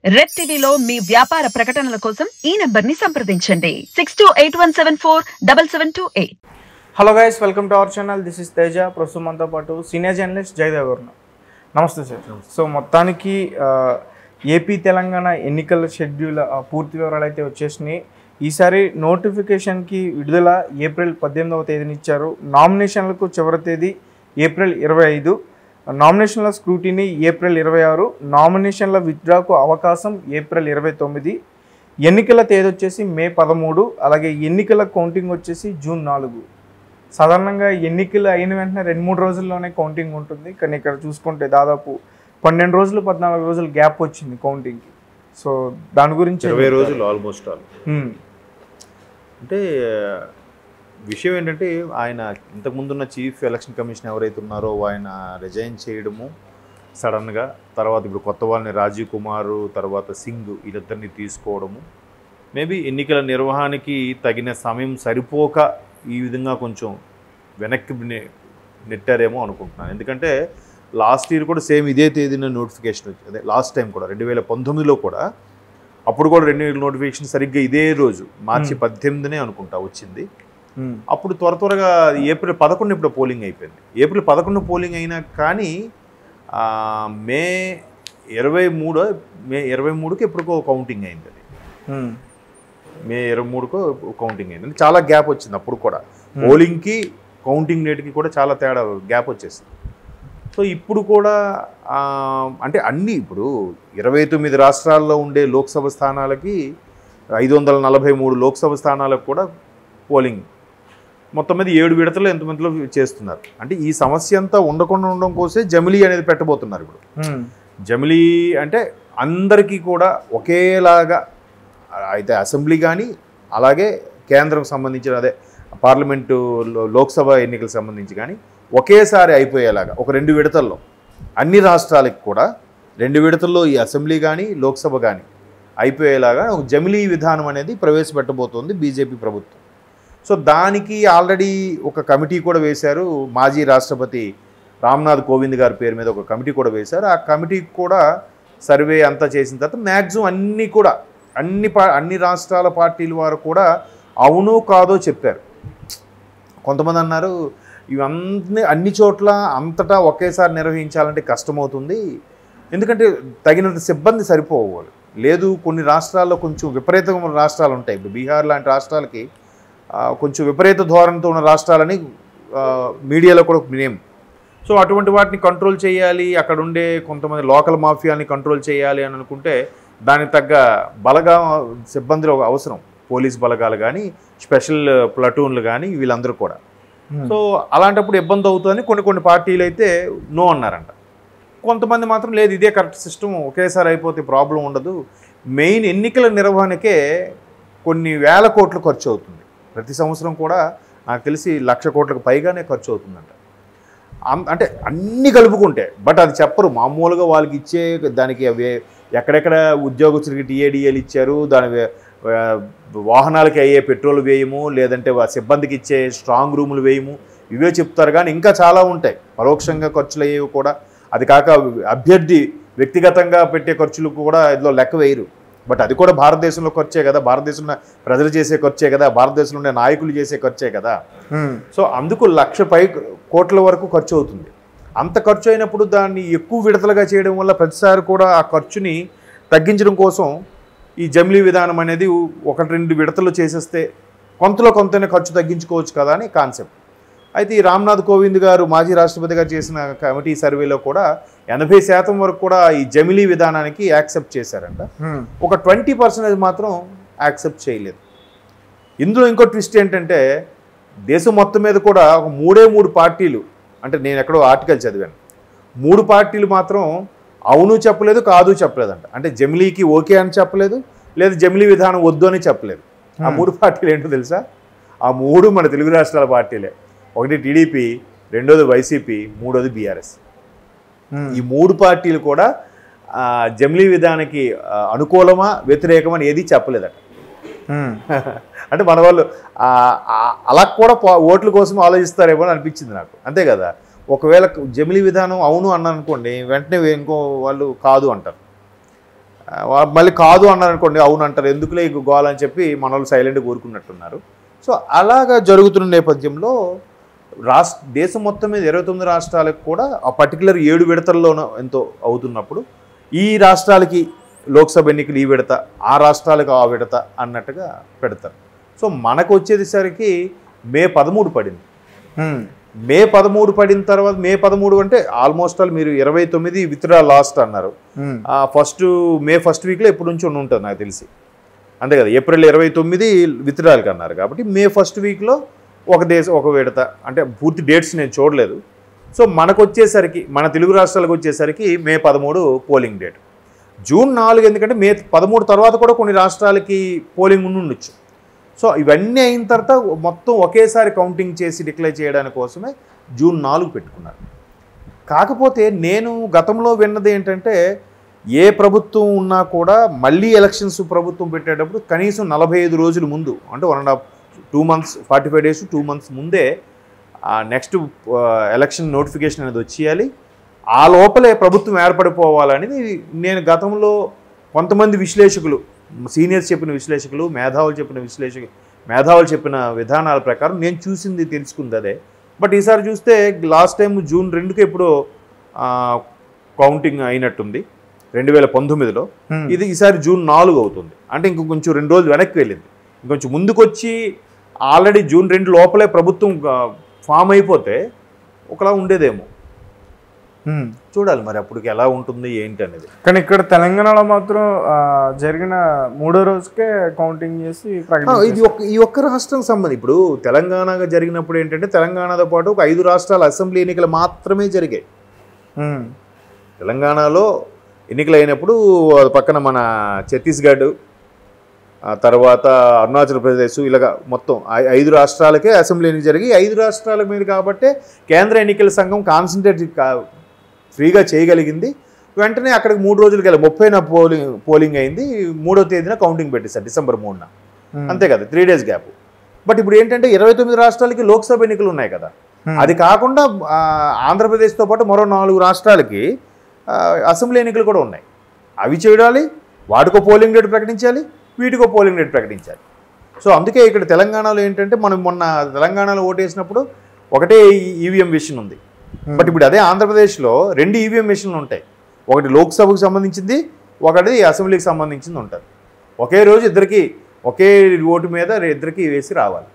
Red టీవీలో మీ వ్యాపార ప్రకటనల కోసం ఈ నంబర్ని సంప్రదించండి 6281747728. Hello guys, welcome to our channel. This is Teja. ప్రస్తుతం మనతో పాటు సీనియర్ జర్నలిస్ట్ జయదేవ్ గారు. నమస్తే సార్. సో మొత్తానికి ఏపీ తెలంగాణ ఎన్నికల షెడ్యూల్ పూర్తి వివరాలు అయితే వచ్చేసినాయి. ఈసారి నోటిఫికేషన్కి విడుదల ఏప్రిల్ 18వ తేదీని ఇచ్చారు. నామినేషన్లకు చివరి తేదీ ఏప్రిల్ 25, నామినేషన్ల స్క్రూటినీ ఏప్రిల్ 26, నామినేషన్ల విత్డ్రాకు అవకాశం ఏప్రిల్ 29, ఎన్నికల తేదీ వచ్చేసి మే 13, అలాగే ఎన్నికల కౌంటింగ్ వచ్చేసి జూన్ 4. సాధారణంగా ఎన్నికలు అయిన వెంటనే 2-3 రోజుల్లోనే కౌంటింగ్ ఉంటుంది, కానీ ఇక్కడ చూసుకుంటే దాదాపు 12 రోజులు 14 రోజులు గ్యాప్ వచ్చింది కౌంటింగ్కి. సో దాని గురించి 20 రోజులు ఆల్మోస్ట్ ఆల్. అంటే విషయం ఏంటంటే, ఆయన ఇంతకుముందున్న చీఫ్ ఎలక్షన్ కమిషన్ ఎవరైతే ఉన్నారో ఆయన రిజైన్ చేయడము సడన్గా, తర్వాత ఇప్పుడు కొత్త వాళ్ళని రాజీవ్ కుమార్, తర్వాత సింగ్, వీళ్ళిద్దరిని తీసుకోవడము, మేబీ ఎన్నికల నిర్వహణకి తగిన సమయం సరిపోక ఈ విధంగా కొంచెం వెనక్కి నెట్టారేమో అనుకుంటున్నాను. ఎందుకంటే లాస్ట్ ఇయర్ కూడా సేమ్ ఇదే తేదీన నోటిఫికేషన్ వచ్చింది. అదే లాస్ట్ టైం కూడా 2019లో కూడా, అప్పుడు కూడా రెన్యూవల్ నోటిఫికేషన్ సరిగ్గా ఇదే రోజు మార్చి 18నే అనుకుంటా వచ్చింది. అప్పుడు త్వరగా ఏప్రిల్ 11 ఇప్పుడు పోలింగ్ అయిపోయింది. ఏప్రిల్ 11 పోలింగ్ అయినా కానీ మే 23కి ఎప్పుడుకో కౌంటింగ్ అయింది. అది మే 23కో కౌంటింగ్ అయింది. చాలా గ్యాప్ వచ్చింది. అప్పుడు కూడా పోలింగ్కి కౌంటింగ్ డేట్కి కూడా చాలా తేడా గ్యాప్ వచ్చేసింది. సో ఇప్పుడు కూడా అంటే అన్నీ ఇప్పుడు 29 రాష్ట్రాల్లో ఉండే లోక్సభ స్థానాలకి 543 లోక్సభ స్థానాలకు కూడా పోలింగ్ మొత్తం మీద 7 విడతలు ఎంతమందిలో చేస్తున్నారు. అంటే ఈ సమస్య అంతా ఉండకుండా ఉండడం కోసమే జమిలీ అనేది పెట్టబోతున్నారు. ఇప్పుడు జమిలీ అంటే అందరికీ కూడా ఒకేలాగా అయితే అసెంబ్లీ కానీ అలాగే కేంద్రం సంబంధించిన అదే పార్లమెంటు లోక్సభ ఎన్నికలకు సంబంధించి కానీ ఒకేసారి అయిపోయేలాగా ఒక 2 విడతల్లో అన్ని రాష్ట్రాలకు కూడా 2 విడతల్లో ఈ అసెంబ్లీ కానీ లోక్సభ కానీ అయిపోయేలాగా ఒక జమిలీ విధానం అనేది ప్రవేశపెట్టబోతోంది బీజేపీ ప్రభుత్వం. సో దానికి ఆల్రెడీ ఒక కమిటీ కూడా వేశారు. మాజీ రాష్ట్రపతి రామ్నాథ్ కోవింద్ గారి పేరు మీద ఒక కమిటీ కూడా వేశారు. ఆ కమిటీకి కూడా సర్వే అంతా చేసిన తర్వాత మ్యాక్సిమం అన్నీ కూడా అన్ని రాష్ట్రాల పార్టీల వారు కూడా అవునో కాదో చెప్పారు. కొంతమంది అన్నారు ఇవన్నీ అన్ని చోట్ల అంతటా ఒకేసారి నిర్వహించాలంటే కష్టమవుతుంది, ఎందుకంటే తగినంత సిబ్బంది సరిపోవాలి. లేదు కొన్ని రాష్ట్రాల్లో కొంచెం విపరీతమైన రాష్ట్రాలు ఉంటాయి. ఇప్పుడు బీహార్ లాంటి రాష్ట్రాలకి కొంచెం విపరీత ధోరణితో ఉన్న రాష్ట్రాలని మీడియాలో కూడా నేమ్. సో అటువంటి వాటిని కంట్రోల్ చేయాలి, అక్కడ ఉండే కొంతమంది లోకల్ మాఫియాని కంట్రోల్ చేయాలి అని అనుకుంటే దానికి తగ్గ బలగా సిబ్బందులు అవసరం. పోలీస్ బలగాలు కానీ స్పెషల్ ప్లటూన్లు కానీ వీళ్ళందరూ కూడా. సో అలాంటప్పుడు ఇబ్బంది అవుతుందని కొన్ని పార్టీలు అయితే నో అన్నారంట. కొంతమంది మాత్రం లేదు ఇదే కరెక్ట్ సిస్టమ్, ఒకేసారి అయిపోతే ప్రాబ్లం ఉండదు, మెయిన్ ఎన్నికల నిర్వహణకే కొన్ని వేల కోట్లు ఖర్చు అవుతుంది. ప్రతి సంవత్సరం కూడా నాకు తెలిసి 1,00,000 కోట్లకు పైగానే ఖర్చు అవుతుందంట. అంటే అన్నీ కలుపుకుంటే. బట్ అది చెప్పరు. మామూలుగా వాళ్ళకి ఇచ్చే దానికి ఎక్కడెక్కడ ఉద్యోగస్తులకి టీఏడిఏలు ఇచ్చారు, దాని వాహనాలకి అయ్యే పెట్రోల్ వేయము, లేదంటే సిబ్బందికి ఇచ్చే స్ట్రాంగ్ రూములు వేయము, ఇవే చెప్తారు. కానీ ఇంకా చాలా ఉంటాయి పరోక్షంగా ఖర్చులు అయ్యేవి కూడా. అది కాక అభ్యర్థి వ్యక్తిగతంగా పెట్టే ఖర్చులు కూడా ఇందులో లెక్క వేయరు. బట్ అది కూడా భారతదేశంలో ఖర్చే కదా, భారతదేశంలో ప్రజలు చేసే ఖర్చే కదా, భారతదేశంలో ఉండే నాయకులు చేసే ఖర్చే కదా. సో అందుకు 1,00,000 కోట్ల వరకు ఖర్చు అవుతుంది. అంత ఖర్చు అయినప్పుడు దాన్ని ఎక్కువ విడతలుగా చేయడం వల్ల ప్రతిసారి కూడా ఆ ఖర్చుని తగ్గించడం కోసం ఈ జమిలీ విధానం అనేది 1-2 విడతలు చేసేస్తే కొంతైనా ఖర్చు తగ్గించుకోవచ్చు కదా అని కాన్సెప్ట్. అయితే ఈ రామ్నాథ్ కోవింద్ గారు మాజీ రాష్ట్రపతి గారు చేసిన కమిటీ సర్వేలో కూడా 80% వరకు కూడా ఈ జమిలీ విధానానికి యాక్సెప్ట్ చేశారంట. ఒక 20% మాత్రం యాక్సెప్ట్ చేయలేదు. ఇందులో ఇంకో ట్విస్ట్ ఏంటంటే దేశం మొత్తం మీద కూడా ఒక 3 పార్టీలు, అంటే నేను ఎక్కడో ఆర్టికల్ చదివాను, 3 పార్టీలు మాత్రం అవును చెప్పలేదు, కాదు చెప్పలేదంట. అంటే జమిలీకి ఓకే అని చెప్పలేదు, లేదు జమిలీ విధానం వద్దు అని చెప్పలేదు. ఆ 3 పార్టీలు ఏంటో తెలుసా? ఆ 3 మన తెలుగు రాష్ట్రాల పార్టీలే. ఒకటి టీడీపీ, రెండోది వైసీపీ, మూడోది బీఆర్ఎస్. ఈ 3 పార్టీలు కూడా జమిలీ విధానానికి అనుకూలమా వ్యతిరేకమని ఏది చెప్పలేదట. అంటే మన వాళ్ళు అలా కూడా ఓట్ల కోసం ఆలోచిస్తారేమో అని అనిపించింది నాకు. అంతే కదా, ఒకవేళ జమిలీ విధానం అవును అన్నాను అనుకోండి, వెంటనే ఇంకో వాళ్ళు కాదు అంటారు. మళ్ళీ కాదు అన్నారు అనుకోండి, అవును అంటారు, ఎందుకులే ఈ గోల అని చెప్పి మన వాళ్ళు సైలెంట్గా ఊరుకున్నట్టున్నారు. సో అలాగా జరుగుతున్న నేపథ్యంలో దేశం మొత్తం మీద 29 రాష్ట్రాలకు కూడా ఆ పర్టికులర్ 7 విడతల్లోనూ ఎంతో అవుతున్నప్పుడు ఈ రాష్ట్రాలకి లోక్సభ ఎన్నికలు ఈ విడత, ఆ రాష్ట్రాలకు ఆ విడత అన్నట్టుగా పెడతారు. సో మనకు వచ్చేసరికి మే 13 పడింది. మే 13 పడిన తర్వాత మే 13 అంటే ఆల్మోస్ట్ ఆల్ మీరు 29 విత్డ్రా లాస్ట్ అన్నారు. మే ఫస్ట్ వీక్లో ఎప్పటి నుంచి ఉంటుంది నాకు తెలిసి, అంతే కదా, ఏప్రిల్ 29 విత్డ్రాల్కి అన్నారు. కాబట్టి మే ఫస్ట్ వీక్లో ఒక విడత, అంటే పూర్తి డేట్స్ నేను చూడలేదు. సో మనకు వచ్చేసరికి మన తెలుగు రాష్ట్రాలకు వచ్చేసరికి మే 13 పోలింగ్ డేట్. జూన్ 4 ఎందుకంటే మే 13 తర్వాత కూడా కొన్ని రాష్ట్రాలకి పోలింగ్ ఉండొచ్చు. సో ఇవన్నీ అయిన తర్వాత మొత్తం ఒకేసారి కౌంటింగ్ చేసి డిక్లేర్ చేయడానికి కోసమే జూన్ 4 పెట్టుకున్నారు. కాకపోతే నేను గతంలో విన్నది ఏంటంటే ఏ ప్రభుత్వం ఉన్నా కూడా మళ్ళీ ఎలక్షన్స్ ప్రభుత్వం పెట్టేటప్పుడు కనీసం 45 రోజుల ముందు, అంటే 2 months 45 days 2 months ముందే నెక్స్ట్ ఎలక్షన్ నోటిఫికేషన్ అనేది వచ్చేయాలి. ఆ లోపలే ప్రభుత్వం ఏర్పడిపోవాలనేది నేను గతంలో కొంతమంది విశ్లేషకులు, సీనియర్స్ చెప్పిన విశ్లేషకులు, మేధావులు చెప్పిన విధానాల ప్రకారం నేను చూసింది తెలుసుకుంది అదే. బట్ ఈసారి చూస్తే లాస్ట్ టైం జూన్ 2కి ఎప్పుడో కౌంటింగ్ అయినట్టుంది 2019లో. ఇది ఈసారి జూన్ 4 అవుతుంది. అంటే ఇంకొంచెం 2 రోజులు వెనక్కి వెళ్ళింది. ఇంకొంచెం ముందుకొచ్చి ఆల్రెడీ జూన్ 2 లోపలే ప్రభుత్వం ఫామ్ అయిపోతే ఒకలా ఉండేదేమో. చూడాలి మరి అప్పటికి ఎలా ఉంటుంది ఏంటి అనేది. కానీ ఇక్కడ తెలంగాణలో మాత్రం జరిగిన 3వ రోజుకే కౌంటింగ్ చేసి ఇది ఈ ఒక్క రాష్ట్రం సంబంధించి ఇప్పుడు తెలంగాణగా జరిగినప్పుడు ఏంటంటే తెలంగాణతో పాటు ఒక 5 రాష్ట్రాల అసెంబ్లీ ఎన్నికలు మాత్రమే జరిగాయి. తెలంగాణలో ఎన్నికలు అయినప్పుడు పక్కన మన ఛత్తీస్గఢ్, తర్వాత అరుణాచల్ ప్రదేశ్, ఇలాగ మొత్తం 5 రాష్ట్రాలకే అసెంబ్లీ ఎన్నిక జరిగి 5 రాష్ట్రాల మీద కాబట్టే కేంద్ర ఎన్నికల సంఘం కాన్సన్ట్రేట్ ఫ్రీగా చేయగలిగింది. వెంటనే అక్కడికి 3 రోజులకి 30న పోలింగ్ అయింది. 3వ తేదీన కౌంటింగ్ పెట్టేశారు డిసెంబర్ 3న. అంతే కదా, 3 days గ్యాప్. బట్ ఇప్పుడు ఏంటంటే 29 రాష్ట్రాలకి లోక్సభ ఎన్నికలు ఉన్నాయి కదా, అది కాకుండా ఆంధ్రప్రదేశ్తో పాటు మరో 4 రాష్ట్రాలకి అసెంబ్లీ ఎన్నికలు కూడా ఉన్నాయి. అవి చేయాలి, వాటికో పోలింగ్ డేట్ ప్రకటించాలి, వీటికో పోలింగ్ డేట్ ప్రకటించాలి. సో అందుకే ఇక్కడ తెలంగాణలో ఏంటంటే మనం మొన్న తెలంగాణలో ఓటేసినప్పుడు ఒకటే ఈవీఎం మిషన్ ఉంది. బట్ ఇప్పుడు అదే ఆంధ్రప్రదేశ్లో 2 ఈవీఎం మిషన్లు ఉంటాయి. ఒకటి లోక్సభకు సంబంధించింది, ఒకటి అసెంబ్లీకి సంబంధించింది ఉంటుంది. ఒకే రోజు ఇద్దరికి ఒకే ఓటు మీద ఇద్దరికి వేసి రావాలి.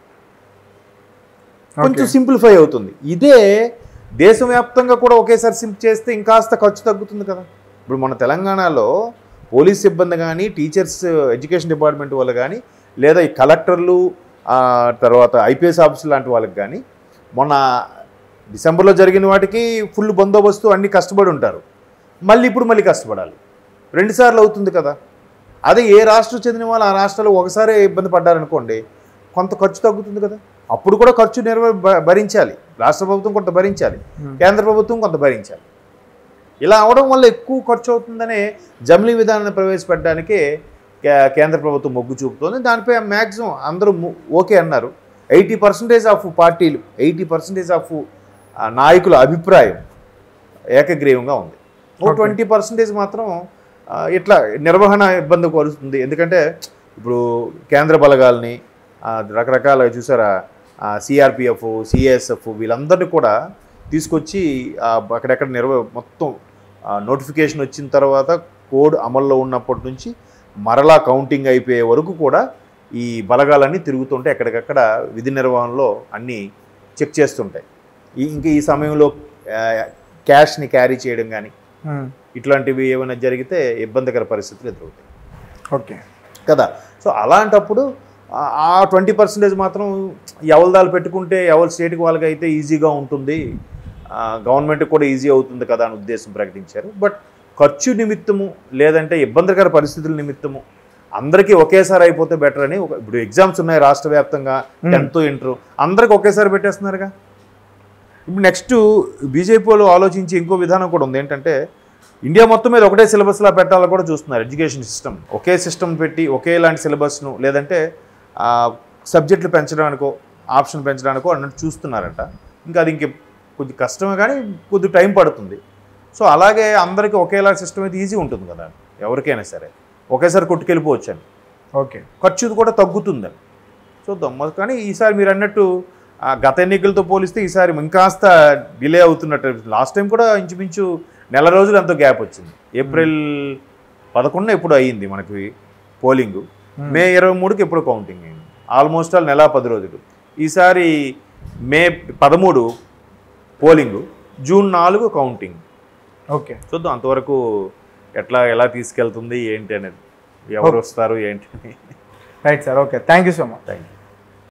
కొంచెం సింప్లిఫై అవుతుంది. ఇదే దేశవ్యాప్తంగా కూడా ఒకేసారి చేస్తే ఇంకాస్త ఖర్చు తగ్గుతుంది కదా. ఇప్పుడు మన తెలంగాణలో పోలీస్ సిబ్బంది కానీ, టీచర్స్, ఎడ్యుకేషన్ డిపార్ట్మెంట్ వాళ్ళు కానీ, లేదా ఈ కలెక్టర్లు, తర్వాత ఐపీఎస్ ఆఫీసర్ లాంటి వాళ్ళకి కానీ మొన్న డిసెంబర్లో జరిగిన వాటికి ఫుల్ బందోబస్తు అన్నీ కష్టపడి ఉంటారు. ఇప్పుడు మళ్ళీ కష్టపడాలి, 2 సార్లు అవుతుంది కదా. అదే ఏ రాష్ట్రం చెందిన వాళ్ళు ఆ రాష్ట్రాలు ఒకసారి ఇబ్బంది పడ్డారనుకోండి, కొంత ఖర్చు తగ్గుతుంది కదా. అప్పుడు కూడా ఖర్చు భరించాలి, రాష్ట్ర ప్రభుత్వం కొంత భరించాలి, కేంద్ర ప్రభుత్వం కొంత భరించాలి. ఇలా అవడం వల్ల ఎక్కువ ఖర్చు అవుతుందనే జమిలీ విధానాన్ని ప్రవేశపెట్టడానికే కేంద్ర ప్రభుత్వం మొగ్గు చూపుతోంది. దానిపై మ్యాక్సిమం అందరూ ఓకే అన్నారు. 80% ఆఫ్ పార్టీలు, 80% ఆఫ్ నాయకుల అభిప్రాయం ఏకగ్రీవంగా ఉంది. 20% మాత్రం ఇట్లా నిర్వహణ ఇబ్బంది పడుతుంది. ఎందుకంటే ఇప్పుడు కేంద్ర బలగాల్ని రకరకాల చూసారా, సిఆర్పిఎఫ్, సిఎస్ఎఫ్ వీళ్ళందరినీ కూడా తీసుకొచ్చి అక్కడెక్కడ మొత్తం నోటిఫికేషన్ వచ్చిన తర్వాత కోడ్ అమల్లో ఉన్నప్పటి నుంచి మరలా కౌంటింగ్ అయిపోయే వరకు కూడా ఈ బలగాలన్నీ తిరుగుతుంటాయి. ఎక్కడికక్కడ విధి నిర్వహణలో అన్నీ చెక్ చేస్తుంటాయి. ఇంకా ఈ సమయంలో క్యాష్ని క్యారీ చేయడం కానీ ఇట్లాంటివి ఏమైనా జరిగితే ఇబ్బందికర పరిస్థితులు ఎదురవుతాయి. ఓకే కదా. సో అలాంటప్పుడు ఆ 20% మాత్రం ఎవరిదాలు పెట్టుకుంటే ఎవరి స్టేట్కి వాళ్ళకి అయితే ఈజీగా ఉంటుంది, గవర్నమెంట్కి కూడా ఈజీ అవుతుంది కదా అని ఉద్దేశం ప్రకటించారు. బట్ ఖర్చు నిమిత్తము లేదంటే ఇబ్బందికర పరిస్థితుల నిమిత్తము అందరికీ ఒకేసారి అయిపోతే బెటర్ అని ఇప్పుడు ఎగ్జామ్స్ ఉన్నాయి రాష్ట్ర వ్యాప్తంగా, 10th ఇంటర్ అందరికి ఒకేసారి పెట్టేస్తున్నారుగా. ఇప్పుడు నెక్స్ట్ బీజేపీ వాళ్ళు ఆలోచించి ఇంకో విధానం కూడా ఉంది. ఏంటంటే ఇండియా మొత్తం మీద ఒకటే సిలబస్లా పెట్టాలని కూడా చూస్తున్నారు. ఎడ్యుకేషన్ సిస్టమ్ ఒకే సిస్టమ్ పెట్టి ఒకేలాంటి సిలబస్ను లేదంటే సబ్జెక్టులు పెంచడానికో ఆప్షన్ పెంచడానికో అన్నట్టు చూస్తున్నారట. ఇంకా అది కొద్ది కష్టమే కానీ కొద్ది టైం పడుతుంది. సో అలాగే అందరికీ ఒకేలా సిస్టమ్ అయితే ఈజీ ఉంటుంది కదా. ఎవరికైనా సరే ఒకేసారి కొట్టుకెళ్ళిపోవచ్చని, ఓకే. ఖర్చు కూడా తగ్గుతుందని చూద్దాం. కానీ ఈసారి మీరు అన్నట్టు గత ఎన్నికలతో పోలిస్తే ఈసారి ఇంకాస్త డిలే అవుతున్నట్టు. లాస్ట్ టైం కూడా ఇంచుమించు నెల రోజులు ఎంతో గ్యాప్ వచ్చింది. ఏప్రిల్ 11 ఎప్పుడు అయ్యింది మనకి పోలింగ్, మే 23కి ఎప్పుడు కౌంటింగ్ అయింది. ఆల్మోస్ట్ ఆల్ నెల 10 రోజులు. ఈసారి మే 13 పోలింగ్, జూన్ 4 కౌంటింగ్. ఓకే, చూద్దాం అంతవరకు ఎలా తీసుకెళ్తుంది ఏంటి అనేది, ఎవరు వస్తారు ఏంటి. Right sir. Okay, thank you so much. Thank you.